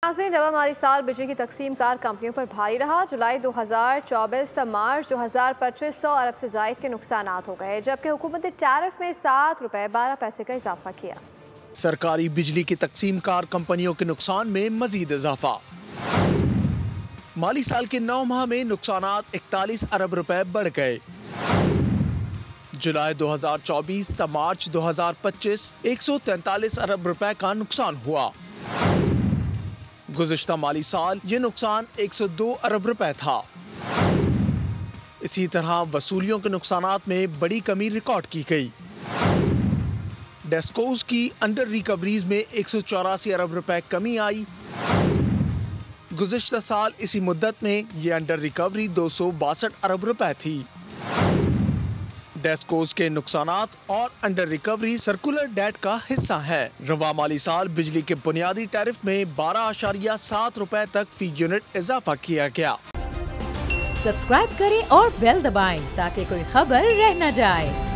नाज़रीन, रवा माली साल बिजली की तकसीम कार कंपनियों पर भारी रहा। जुलाई 2024 तक मार्च 2025 100 अरब से ज़ायद के नुकसान हो गए, जबकि हुकूमत ने टैरिफ में 7 रुपए 12 पैसे का इजाफा किया। सरकारी बिजली की तकसीम कार कंपनियों के नुकसान में मजीद इजाफा। माली साल के 9 माह में नुकसानात 41 अरब रुपए बढ़ गए। जुलाई 2024 तक मार्च 2025 143 अरब रुपए का नुकसान हुआ। गुज़िश्ता माली साल ये नुकसान 102 अरब रुपए था। इसी तरह वसूलियों के नुकसानात में बड़ी कमी रिकॉर्ड की गई। डेस्कोस की अंडर रिकवरीज में 184 अरब रुपए कमी आई। गुज़िश्ता साल इसी मुद्दत में ये अंडर रिकवरी 262 अरब रुपए थी। डेस्कोस के नुकसानात और अंडर रिकवरी सर्कुलर डेट का हिस्सा है। रवा माली साल बिजली के बुनियादी टैरिफ में 12.7 रुपए तक फी यूनिट इजाफा किया गया। सब्सक्राइब करें और बेल दबाएं ताकि कोई खबर रह न जाए।